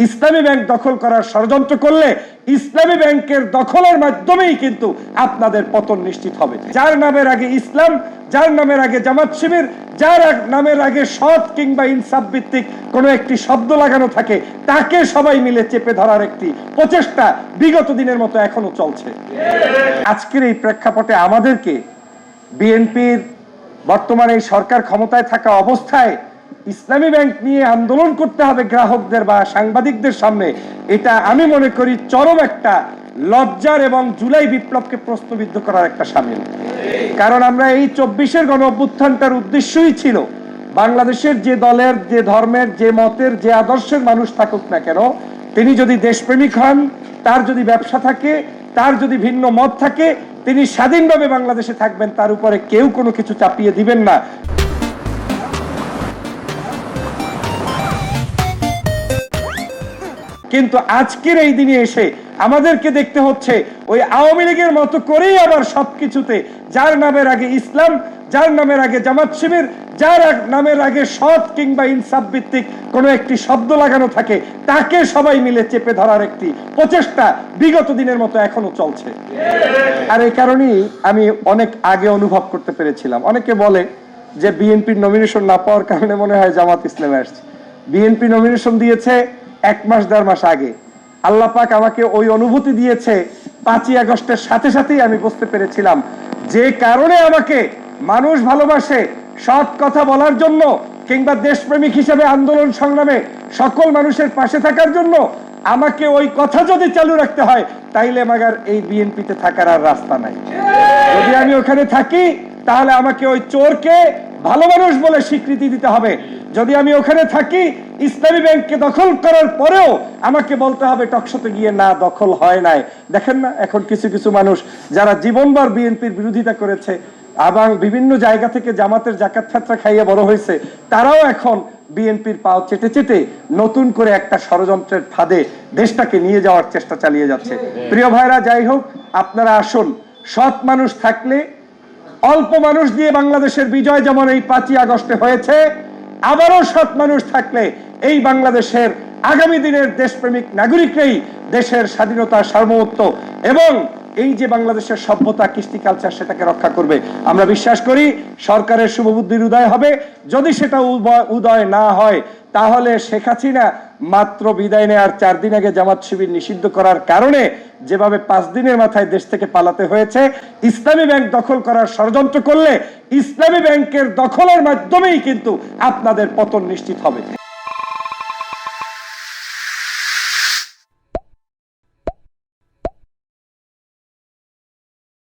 ইসলামী bank দখল করার ষড়যন্ত্র করলে ইসলামী ব্যাংকের দখলের মাধ্যমেই কিন্তু আপনাদের পতন নিশ্চিত হবে। যার নামের আগে ইসলাম, যার নামের আগে জামাত শিবির, যার নামের আগে সৎ কিংবা ইনসাফ ভিত্তিক কোনো একটি শব্দ লাগানো থাকে, তাকে সবাই মিলে চেপে ধরার একটি প্রচেষ্টা বিগত দিনের মতো এখনো চলছে। আজকের এই প্রেক্ষাপটে আমাদেরকে বিএনপির বর্তমানে এই সরকার ক্ষমতায় থাকা অবস্থায় ইসলামী ব্যাংক নিয়ে আন্দোলন করতে হবে গ্রাহকদের বা সাংবাদিকদের সামনে, এটা আমি মনে করি চরম একটা লজ্জার এবং জুলাই বিপ্লবকে প্রশ্নবিদ্ধ করার একটা শামিল। কারণ আমরা এই 24-এর গণ অভ্যুত্থানটার উদ্দেশ্যই ছিল বাংলাদেশের যে দলের, যে ধর্মের, যে মতের, যে আদর্শের মানুষ থাকুক না কেন, তিনি যদি দেশপ্রেমিক হন, তার যদি ব্যবসা থাকে, তার যদি ভিন্ন মত থাকে, তিনি স্বাধীনভাবে বাংলাদেশে থাকবেন, তার উপরে কেউ কোনো কিছু চাপিয়ে দিবেন না। কিন্তু আজকের এই দিনে এসে আমাদেরকে দেখতে হচ্ছে ওই আওয়ামী লীগের মতো করেই আবার সবকিছুতে যার নামের আগে ইসলাম, যার নামের আগে জামাত শিবির, যার নামের আগে সৎ কিংবা ইনসাফ ভিত্তিক কোনো একটি শব্দ লাগানো থাকে, তাকে সবাই মিলে চেপে ধরার একটি প্রচেষ্টা বিগত দিনের মতো এখনো চলছে। আর এই কারণেই আমি অনেক আগে অনুভব করতে পেরেছিলাম। অনেকে বলে যে বিএনপির নমিনেশন না পাওয়ার কারণে মনে হয় জামাত ইসলামে আসছে। বিএনপি নমিনেশন দিয়েছে 1 মাস 1.5 মাস আগে। আল্লাহ পাক আমাকে ওই অনুভূতি দিয়েছে 5ই আগস্টের সাথে সাথেই আমি বুঝতে পেরেছিলাম যে কারণে আমাকে মানুষ ভালোবাসে, সৎ কথা বলার জন্য কিংবা দেশপ্রেমিক হিসেবে আন্দোলন সংগ্রামে সকল মানুষের পাশে থাকার জন্য আমাকে ওই কথা যদি চালু রাখতে হয়, তাইলে আমার এই বিএনপিতে থাকার আর রাস্তা নাই। যদি আমি ওখানে থাকি তাহলে আমাকে ওই চোরকে ভালো মানুষ বলে স্বীকৃতি দিতে হবে। যদি আমি ওখানে থাকি, ইসলামী ব্যাংককে দখল করার পরেও আমাকে বলতে হবে টকশোতে গিয়ে, না দখল হয় নাই। দেখেন না এখন কিছু কিছু মানুষ যারা জীবনভর বিএনপির বিরোধিতা করেছে এবং বিভিন্ন জায়গা থেকে জামাতের জাকাত ফাতরা খাইয়ে বড় হয়েছে, তারাও এখন বিএনপির পাও চেটে চেটে নতুন করে একটা ষড়যন্ত্রের ফাঁদে দেশটাকে নিয়ে যাওয়ার চেষ্টা চালিয়ে যাচ্ছে। প্রিয় ভাইরা, যাই হোক, আপনারা আসুন। সৎ মানুষ থাকলে, অল্প মানুষ দিয়ে বাংলাদেশের বিজয় যেমন এই 5ই আগস্টে হয়েছে, আবারও সৎ মানুষ থাকলে এই বাংলাদেশের আগামী দিনের দেশপ্রেমিক নাগরিকরাই দেশের স্বাধীনতা, সার্বভৌমত্ব এবং এই যে বাংলাদেশের সভ্যতা, কৃষ্টি কালচার, সেটাকে রক্ষা করবে। আমরা বিশ্বাস করি সরকারের শুভবুদ্ধির উদয় হবে। যদি সেটা উদয় না হয়, তাহলে শেখ হাসিনা মাত্র বিদায় নেওয়ার 4 দিন আগে জামাত শিবির নিষিদ্ধ করার কারণে যেভাবে 5 দিনের মাথায় দেশ থেকে পালাতে হয়েছে, ইসলামী ব্যাংক দখল করার ষড়যন্ত্র করলে ইসলামী ব্যাংকের দখলের মাধ্যমেই কিন্তু আপনাদের পতন নিশ্চিত হবে।